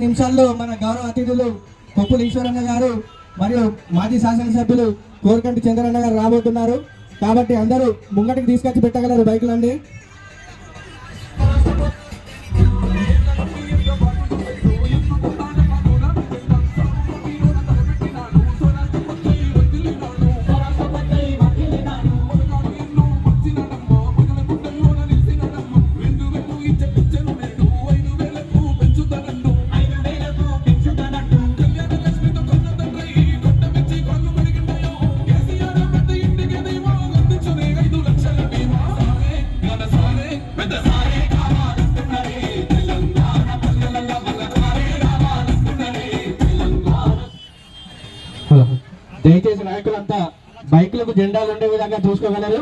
నిమిషాల్లో మన గౌరవ అతిథులు కొప్పుల ఈశ్వరన్న గారు మరియు మాజీ శాసనసభ్యులు కోరకంటి చంద్రన్న గారు రాబోతున్నారు. కాబట్టి అందరూ ముంగటికి తీసుకొచ్చి పెట్టగలరు బైకులన్నీ. దయచేసి నాయకులంతా బైకులకు జెండాలు ఉండే విధంగా చూసుకోగలరు.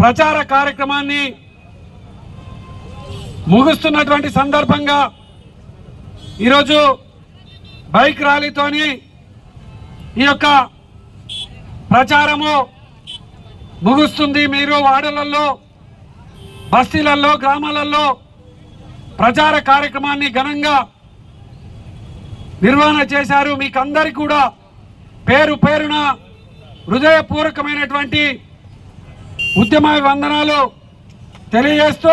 ప్రచార కార్యక్రమాన్ని ముగుస్తున్నటువంటి సందర్భంగా ఈరోజు బైక్ ర్యాలీతోని ఈ యొక్క ప్రచారము ముగుస్తుంది. మీరు వాడలలో, బస్తీలలో, గ్రామాలలో ప్రచార కార్యక్రమాన్ని ఘనంగా నిర్వహణ చేశారు. మీకందరికీ కూడా పేరు పేరున హృదయపూర్వకమైనటువంటి ఉద్యమ వందనాలు తెలియజేస్తూ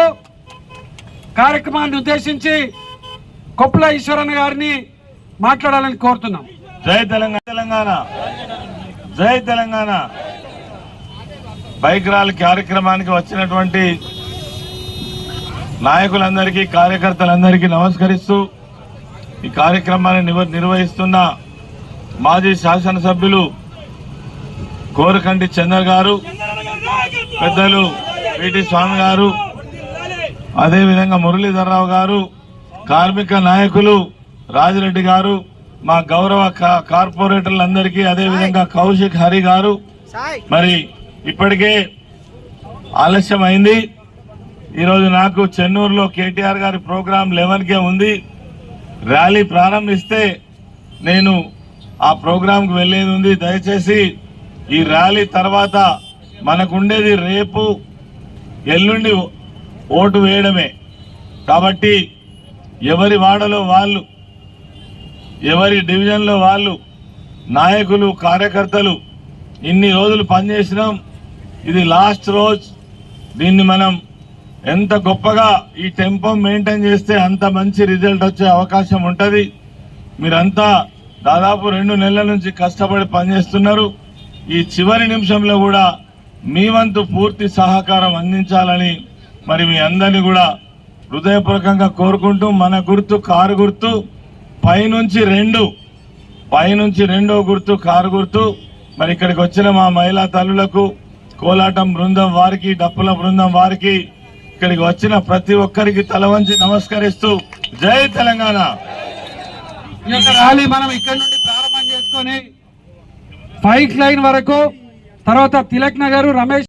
కార్యక్రమాన్ని ఉద్దేశించి కొప్పుల ఈశ్వరన్న గారిని మాట్లాడాలని కోరుతున్నాం. జై తెలంగాణ, తెలంగాణ జై తెలంగాణ. బైక్ ర్యాలీ కార్యక్రమానికి వచ్చినటువంటి నాయకులందరికీ, కార్యకర్తలందరికీ నమస్కరిస్తూ ఈ కార్యక్రమాన్ని నిర్వహిస్తున్న మాజీ శాసనసభ్యులు కోరకంటి చంద్ర గారు, పెద్దలు పిటి స్వామి గారు, అదేవిధంగా మురళీధర్రావు గారు, కార్మిక నాయకులు రాజిరెడ్డి గారు, మా గౌరవ కార్పొరేటర్లందరికీ, అదేవిధంగా కౌశిక్ హరి గారు. మరి ఇప్పటికే ఆలస్యం అయింది. ఈరోజు నాకు చెన్నూరులో కేటీఆర్ గారి ప్రోగ్రాం 11కే ఉంది. ర్యాలీ ప్రారంభిస్తే నేను ఆ ప్రోగ్రాంకు వెళ్లేది ఉంది. దయచేసి ఈ ర్యాలీ తర్వాత మనకుండేది రేపు ఎల్లుండి ఓటు వేయడమే. కాబట్టి ఎవరి వాడలో వాళ్ళు, ఎవరి డివిజన్లో వాళ్ళు, నాయకులు కార్యకర్తలు ఇన్ని రోజులు పనిచేసినాం. ఇది లాస్ట్ రోజు. దీన్ని మనం ఎంత గొప్పగా ఈ టెంపో మెయింటైన్ చేస్తే అంత మంచి రిజల్ట్ వచ్చే అవకాశం ఉంటుంది. మీరంతా దాదాపు 2 నెలల నుంచి కష్టపడి పనిచేస్తున్నారు. ఈ చివరి నిమిషంలో కూడా మీ వంతు పూర్తి సహకారం అందించాలని మరి మీ అందరినీ కూడా హృదయపూర్వకంగా కోరుకుంటూ, మన గుర్తు కారు గుర్తు, పైనుంచి రెండో గుర్తు కారు గుర్తు. మరి ఇక్కడికి వచ్చిన మా మహిళా తల్లులకు, కోలాటం బృందం వారికి, డప్పుల బృందం వారికి, ఇక్కడికి వచ్చిన ప్రతి ఒక్కరికి తల వంచి నమస్కరిస్తూ జై తెలంగాణ. ఈ యొక్క ర్యాలీ మనం ఇక్కడ నుండి ప్రారంభం చేసుకొని ఫైట్ లైన్ వరకు, తర్వాత తిలక్ నగర్, రమేష్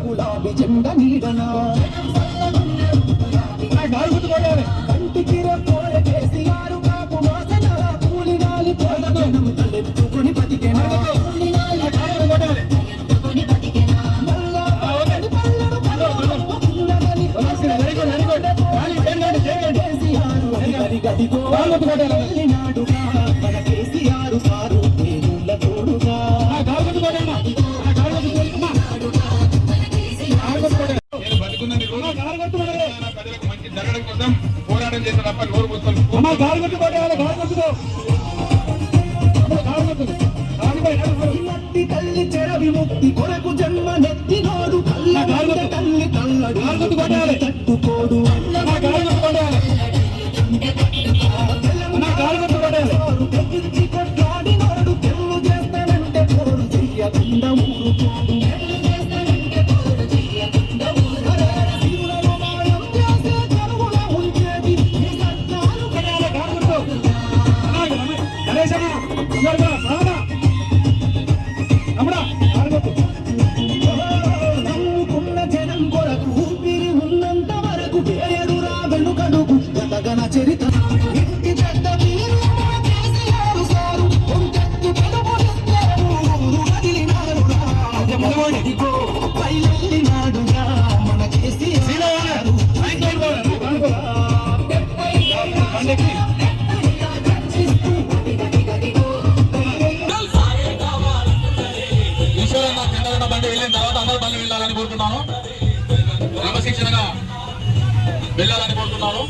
గులాబీ జెండా నీడనా కంటికి రెప్పోల కేసీఆర్ కాపు వాసన కూలినాలి పోలనం తలెత్తుకుని బతికెనా నాడుగా మన కేసీఆర్ కారు నేనుల తోడుగా పోరాటం చేసిన తప్ప నోరు పుస్తకం తల్లి చెర విముక్తి కొరకు జన్మ నెత్తినోడు తల్లి తల్లడు తట్టుకోడు తెగించి కొట్లాడినోడు తెల్లు చేస్తానంటే పోరు చెయ్యకుండా ఊరుకోడు నమ్ముకున్న జనం కొరకు ఊపిరి ఉన్నంత వరకు పేరురా వెనుకడుగు గతగన చరిత ఇంటి చెడ్డ మీరు కేసీఆర్ సారు కొంచెత్తు పెదవులిస్తారు వదిలినారురా ఇదిగో పైలెళ్ళినాడుగా మన కేసీఆర్ వెళ్ళిన తర్వాత అందరూ బండి వెళ్ళాలని కోరుతున్నాను. క్రమశిక్షణగా వెళ్ళాలని కోరుతున్నాను.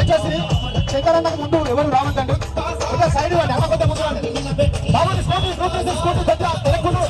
వచ్చేసి శంకరన్నకు ముందు ఎవరు రావద్దండి. ఇంకా సైడ్ వాడి అన్న కొద్దిగా ముందు రండి. బాబు స్కూటీ స్కూటీ దగ్గర తెలకుండా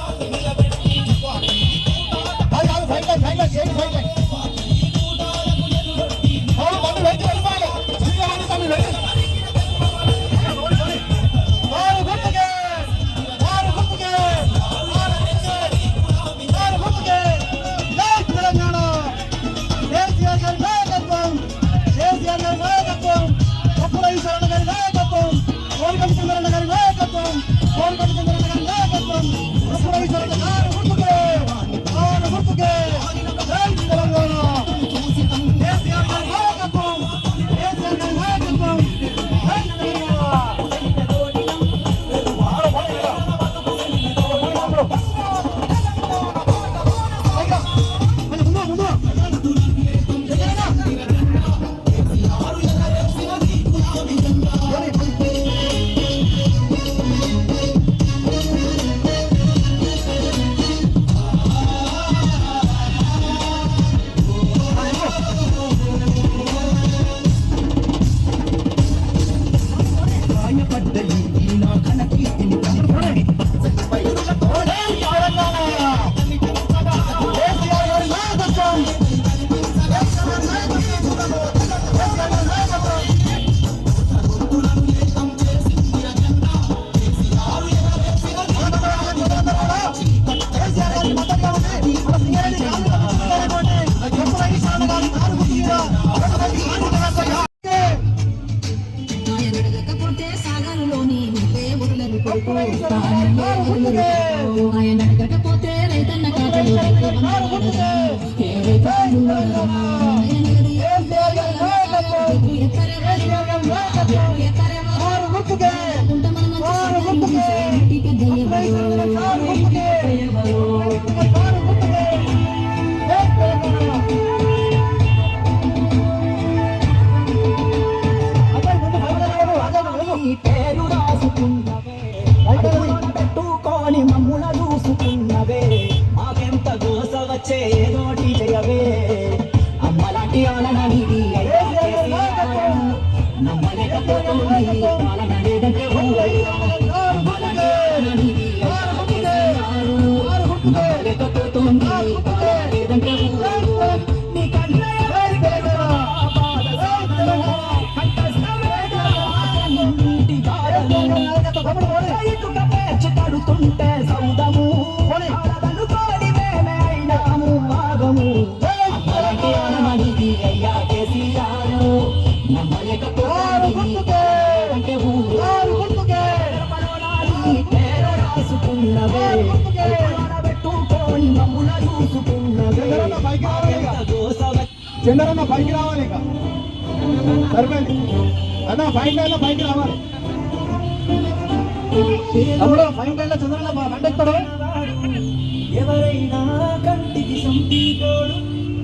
ఆయన అడగకపోతే రైతన్న కాదు పేరు రాసుకున్నవే పెట్టుకొని మమ్ముల చూసుకున్నవే మాకెంత గోస వచ్చే ఏదోటి చేయవే అమ్మలాంటి ఆలననిది నమ్మలేకపోతుంది ఆలన లేదంటే నమ్మలేకపోతుంది లేదంటే నీ కడుతుంటే సౌదము కోడి మేమే అయినాము భాగము అమ్మలాంటి ఆనమణిది అయ్యా కేసీఆరు నమ్మలేకపోతే పేరు రాసుకున్నవే పెట్టుకొని మమ్ముల చూసుకున్నవే చంద్రన్న పైకి రావాలి. ఇక సరిపోయింది అన్న ఫైన్ లైన్ లో పైకి రావాలి. అప్పుడు ఫైన్ లైన్ లో చంద్రన్న బండెత్తాడు. ఎవరైనా కంటికి సంపీతోడు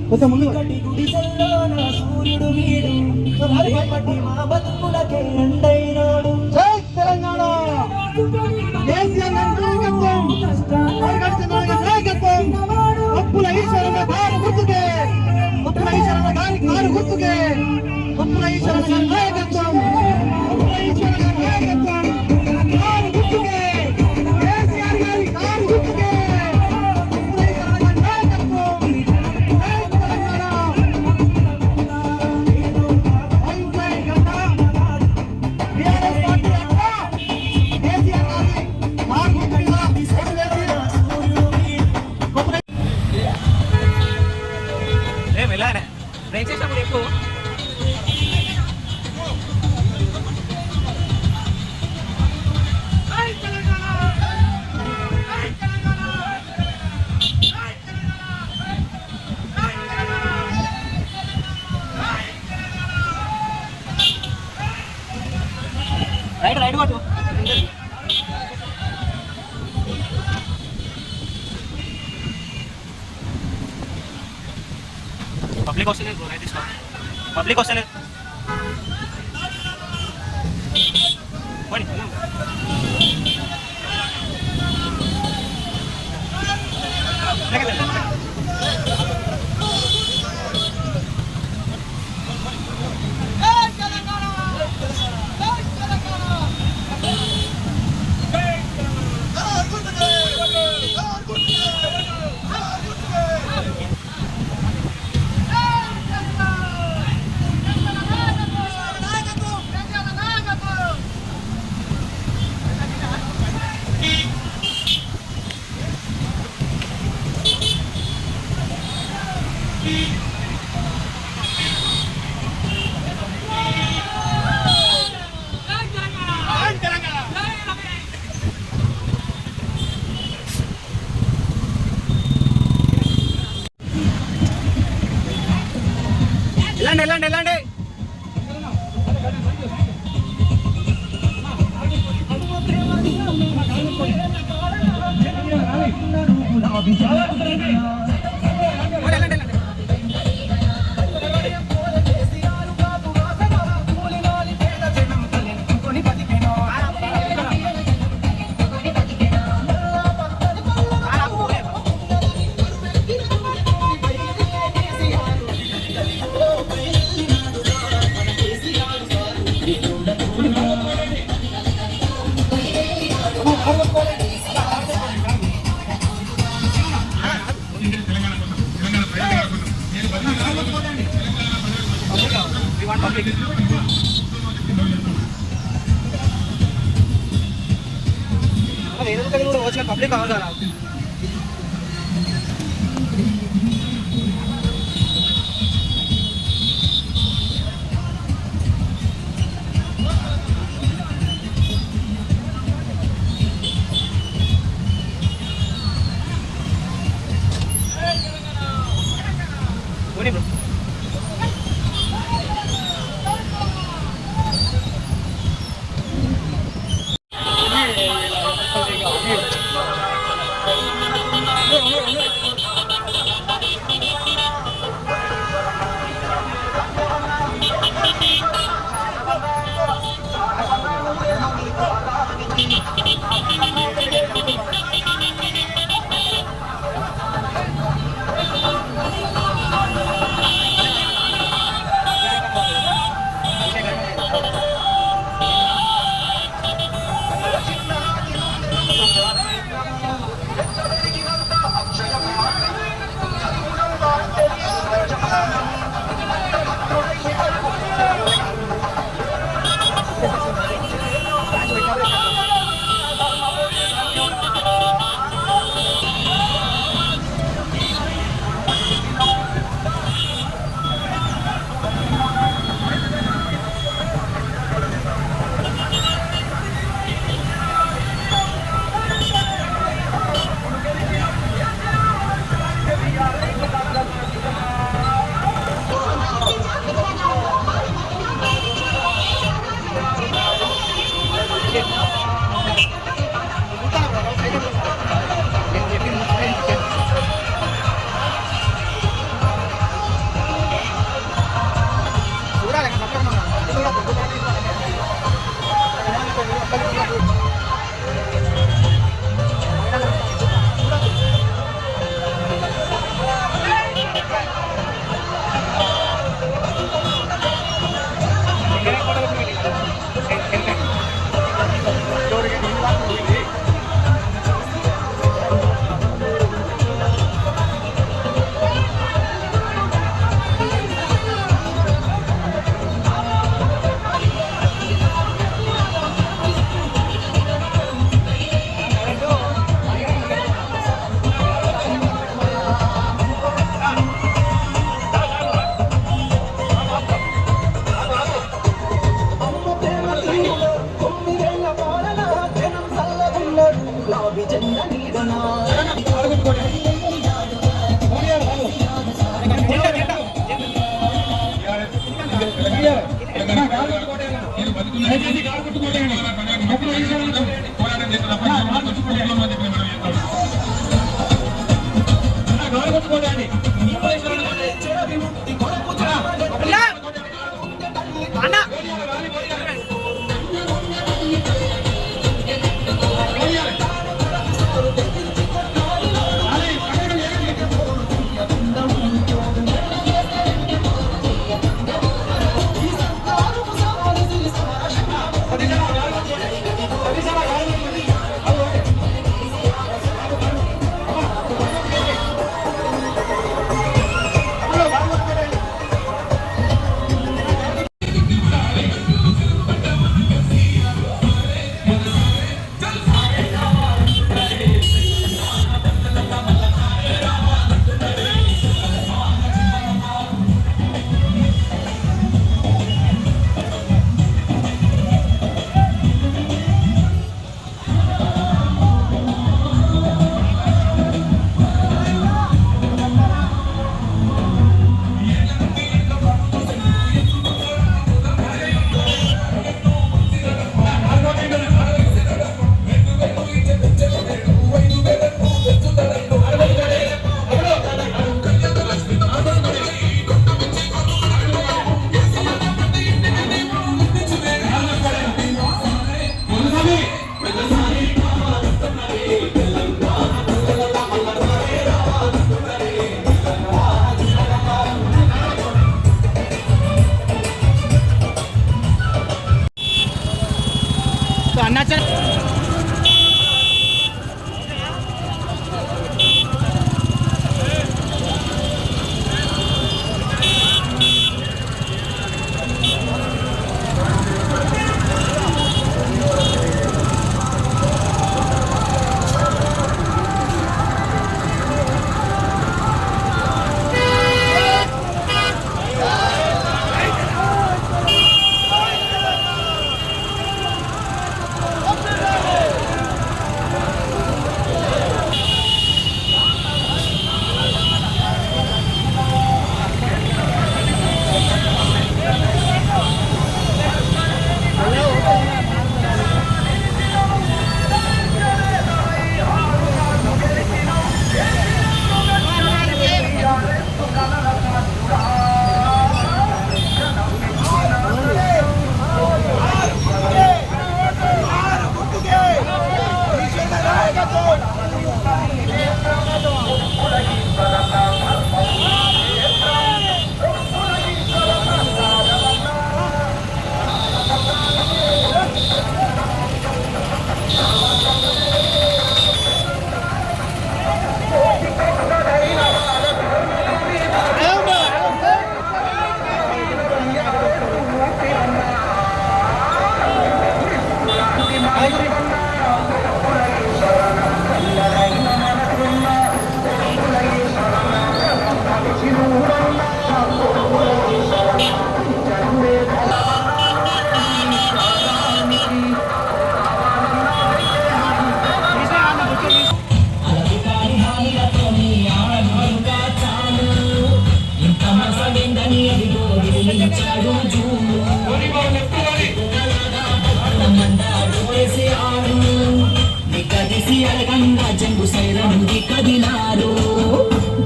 కొంచెం ముందు గుడిసెల్లోన సూర్యుడు వీడు రేపటి మా బతుకులకే ఎండైనాడు. జై తెలంగాణ కేసీఆర్ నాయకత్వం, నాయకత్వం అప్పుల ఈశ్వరన్న కారు గుర్తుకే, అప్పుల ఈశ్వరన్న గారి కారు గుర్తుకే, అప్పుల ఈశ్వరన్న గారి నాయకత్వం, అప్పుల ఈశ్వరన్న గారి నాయకత్వం కారు గుర్తుకే, కేసీఆర్ గారి కారు గుర్తుకే, అప్పుల ఈశ్వరన్న గారి నాయకత్వం. జై తెలంగాణ. జై గంట టీఆర్ఎస్ పార్టీ అక్కడ కేసీఆర్ గారి కారు గుర్తుగా రైట్ కొట్టు పబ్లిక్ వస్తలేదు బ్రో, రైట్ తీసుకో. పబ్లిక్ వస్తలేదు పోనీ. వెళ్ళండి వెళ్ళండి. పబ్లిక్ కావాలి కదా.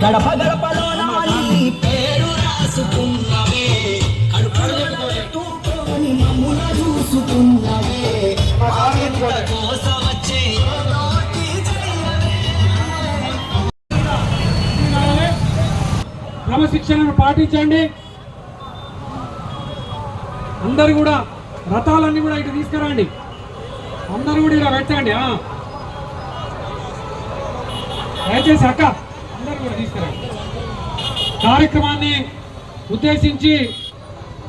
గడప గడపలో నాని పేరు రాసుకున్నవే కడుపుని మమ్ముల చూసుకున్నవే కోసం వచ్చే క్రమశిక్షణను పాటించండి. అందరు కూడా రథాలన్నీ కూడా ఇటు తీసుకురండి. అందరూ కూడా ఇలా పెట్టండి. దయచేసి అక్క అందరూ కూడా తీసుకురండి. కార్యక్రమాన్ని ఉద్దేశించి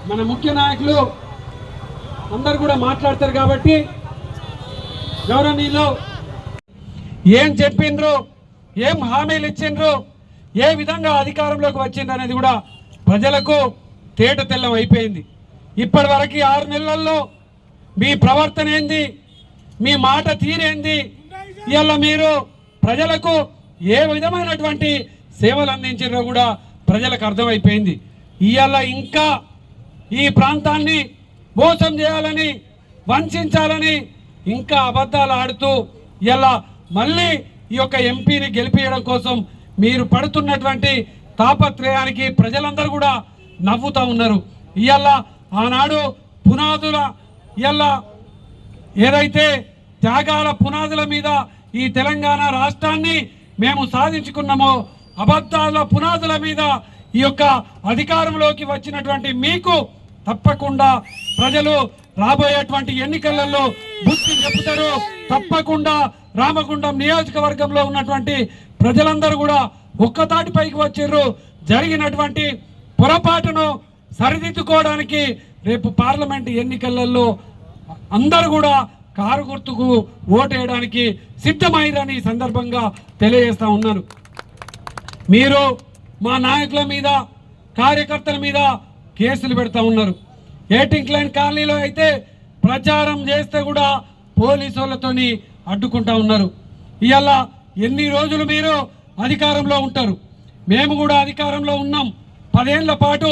మన ముఖ్య నాయకులు అందరు కూడా మాట్లాడతారు కాబట్టి గౌరవనీయులు ఏం చెప్పిండ్రు, ఏం హామీలు ఇచ్చిండ్రు, ఏ విధంగా అధికారంలోకి వచ్చింది అనేది కూడా ప్రజలకు తేట తెల్లం అయిపోయింది. ఇప్పటి వరకు 6 నెలల్లో మీ ప్రవర్తన ఏంది, మీ మాట తీరేంది, ఇవాళ మీరు ప్రజలకు ఏ విధమైనటువంటి సేవలు అందించారో కూడా ప్రజలకు అర్థమైపోయింది. ఇవాళ ఇంకా ఈ ప్రాంతాన్ని మోసం చేయాలని, వంచాలని ఇంకా అబద్ధాలు ఆడుతూ ఇలా మళ్ళీ ఈ యొక్క ఎంపీని గెలిపించడం కోసం మీరు పడుతున్నటువంటి తాపత్రయానికి ప్రజలందరూ కూడా నవ్వుతూ ఉన్నారు. ఇవాళ ఆనాడు పునాదుల ఇవాళ ఏదైతే త్యాగాల పునాదుల మీద ఈ తెలంగాణ రాష్ట్రాన్ని మేము సాధించుకున్నామో, అబద్ధాల పునాదుల మీద ఈ యొక్క అధికారంలోకి వచ్చినటువంటి మీకు తప్పకుండా ప్రజలు రాబోయేటువంటి ఎన్నికలలో బుద్ధి చెబుతారు. తప్పకుండా రామగుండం నియోజకవర్గంలో ఉన్నటువంటి ప్రజలందరూ కూడా ఒక్కతాటిపైకి వచ్చారు. జరిగినటువంటి పొరపాటును సరిదిద్దుకోవడానికి రేపు పార్లమెంట్ ఎన్నికలలో అందరూ కూడా కారు గుర్తుకు ఓటేయడానికి సిద్ధమైరని సందర్భంగా తెలియజేస్తా ఉన్నాను. మీరు మా నాయకుల మీద, కార్యకర్తల మీద కేసులు పెడతా ఉన్నారు. ఏటింగ్ లైన్ కాలనీలో అయితే ప్రచారం చేస్తే కూడా పోలీసులతోని అడ్డుకుంటా ఉన్నారు. ఇవాళ ఎన్ని రోజులు మీరు అధికారంలో ఉంటారు? మేము కూడా అధికారంలో ఉన్నాం. 10 ఏళ్ల పాటు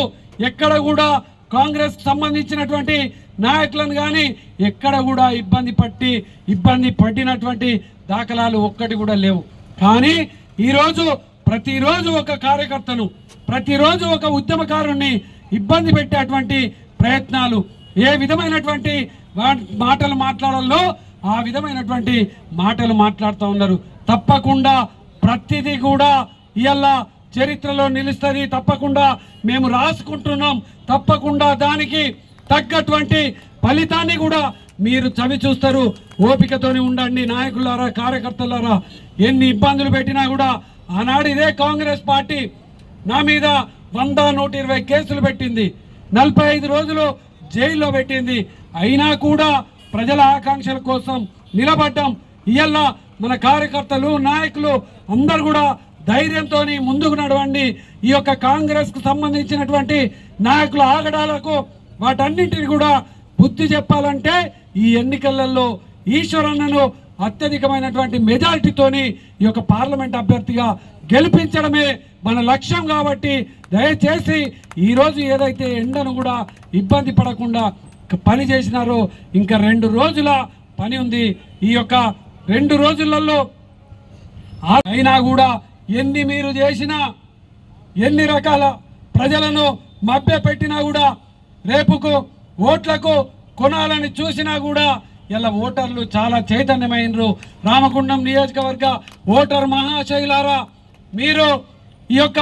ఎక్కడ కూడా కాంగ్రెస్ సంబంధించినటువంటి నాయకులను కానీ ఎక్కడ కూడా ఇబ్బంది పడినటువంటి దాఖలాలు ఒక్కటి కూడా లేవు. కానీ ఈరోజు ప్రతిరోజు ఒక కార్యకర్తను, ప్రతిరోజు ఒక ఉద్యమకారుణ్ణి ఇబ్బంది పెట్టేటువంటి ప్రయత్నాలు, ఏ విధమైనటువంటి మాటలు మాట్లాడాలో ఆ విధమైనటువంటి మాటలు మాట్లాడుతూ ఉన్నారు. తప్పకుండా ప్రతిదీ కూడా ఇవాళ చరిత్రలో నిలుస్తుంది. తప్పకుండా మేము రాసుకుంటున్నాం. తప్పకుండా దానికి తగ్గటువంటి ఫలితాన్ని కూడా మీరు చవి చూస్తారు. ఓపికతోని ఉండండి నాయకులారా, కార్యకర్తలారా. ఎన్ని ఇబ్బందులు పెట్టినా కూడా ఆనాడు ఇదే కాంగ్రెస్ పార్టీ నా మీద 100-120 కేసులు పెట్టింది, 45 రోజులు జైల్లో పెట్టింది. అయినా కూడా ప్రజల ఆకాంక్షల కోసం నిలబడ్డాం. ఇవాళ మన కార్యకర్తలు, నాయకులు అందరు కూడా ధైర్యంతో ముందుకు నడవండి. ఈ యొక్క కాంగ్రెస్ కు సంబంధించినటువంటి నాయకుల ఆగడాలకు వాటన్నింటిని కూడా బుద్ధి చెప్పాలంటే ఈ ఎన్నికలలో ఈశ్వరన్నను అత్యధికమైనటువంటి మెజారిటీతోని ఈ యొక్క పార్లమెంట్ అభ్యర్థిగా గెలిపించడమే మన లక్ష్యం. కాబట్టి దయచేసి ఈరోజు ఏదైతే ఎండను కూడా ఇబ్బంది పడకుండా పని చేసినారో ఇంకా 2 రోజుల పని ఉంది. ఈ యొక్క 2 రోజులలో అయినా కూడా ఎన్ని మీరు చేసినా, ఎన్ని రకాల ప్రజలను మభ్య పెట్టినా కూడా, రేపుకు ఓట్లకు కొనాలని చూసినా కూడా ఇలా ఓటర్లు చాలా చైతన్యమైనరు. రామగుండం నియోజకవర్గ ఓటర్ మహాశైలారా, మీరు ఈ యొక్క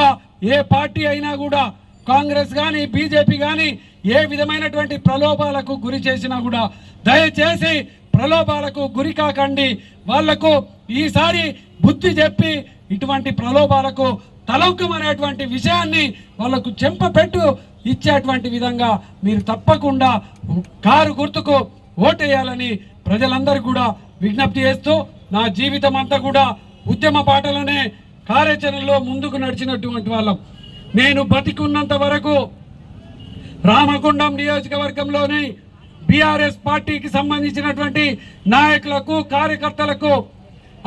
ఏ పార్టీ అయినా కూడా కాంగ్రెస్ కానీ బీజేపీ కానీ ఏ విధమైనటువంటి ప్రలోభాలకు గురి చేసినా కూడా దయచేసి ప్రలోభాలకు గురి కాకండి. వాళ్లకు ఈసారి బుద్ధి చెప్పి ఇటువంటి ప్రలోభాలకు తలొక్కమనేటువంటి విషయాన్ని వాళ్లకు చెంపపెట్టు ఇచ్చేటువంటి విధంగా మీరు తప్పకుండా కారు గుర్తుకు ఓటేయాలని ప్రజలందరూ కూడా విజ్ఞప్తి చేస్తూ, నా జీవితం అంతా కూడా ఉద్యమ బాటలోనే కార్యాచరణలో ముందుకు నడిచినటువంటి వాళ్ళం. నేను బతికున్నంత వరకు రామగుండం నియోజకవర్గంలోని బీఆర్ఎస్ పార్టీకి సంబంధించినటువంటి నాయకులకు, కార్యకర్తలకు,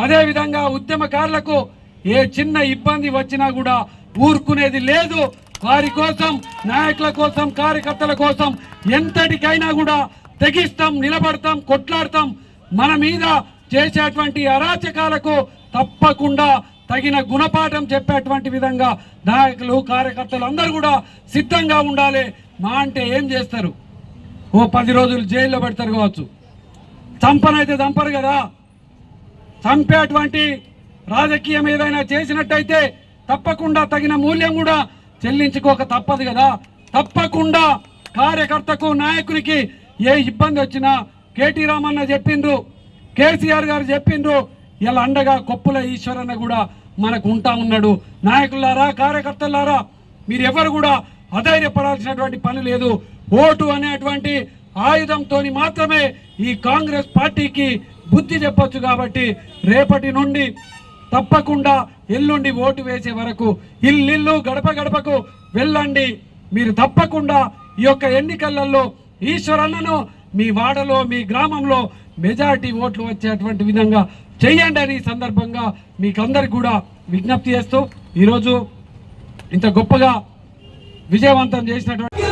అదేవిధంగా ఉద్యమకారులకు ఏ చిన్న ఇబ్బంది వచ్చినా కూడా ఊరుకునేది లేదు. వారి కోసం, నాయకుల కోసం, కార్యకర్తల కోసం ఎంతటికైనా కూడా తెగిస్తాం, నిలబడతాం, కొట్లాడతాం. మన మీద చేసేటువంటి అరాచకాలకు తప్పకుండా తగిన గుణపాఠం చెప్పేటువంటి విధంగా నాయకులు, కార్యకర్తలు అందరూ కూడా సిద్ధంగా ఉండాలి. మా అంటే ఏం చేస్తారు? ఓ 10 రోజులు జైల్లో పెడతారు కావచ్చు, చంపనైతే చంపరు కదా. చంపేటువంటి రాజకీయం ఏదైనా చేసినట్టయితే తప్పకుండా తగిన మూల్యం కూడా చెల్లించుకోక తప్పదు కదా. తప్పకుండా కార్యకర్తకు, నాయకునికి ఏ ఇబ్బంది వచ్చినా కేటీ రామన్న చెప్పిండ్రు, కేసీఆర్ గారు చెప్పిండ్రు, ఇలా అండగా కొప్పుల ఈశ్వరన్న కూడా మనకు ఉంటా ఉన్నాడు. నాయకులారా, కార్యకర్తలారా, మీరు ఎవరు కూడా అధైర్యపడాల్సినటువంటి పని లేదు. ఓటు అనేటువంటి ఆయుధంతో మాత్రమే ఈ కాంగ్రెస్ పార్టీకి బుద్ధి చెప్పొచ్చు. కాబట్టి రేపటి నుండి తప్పకుండా ఎల్లుండి ఓటు వేసే వరకు ఇల్లు గడప గడపకు వెళ్ళండి. మీరు తప్పకుండా ఈ యొక్క ఎన్నికలలో ఈశ్వరన్నను మీ వాడలో, మీ గ్రామంలో మెజారిటీ ఓట్లు వచ్చేటువంటి విధంగా చెయ్యండి అని సందర్భంగా మీకు అందరికి కూడా విజ్ఞప్తి చేస్తూ, ఈరోజు ఇంత గొప్పగా విజయవంతం చేసినటువంటి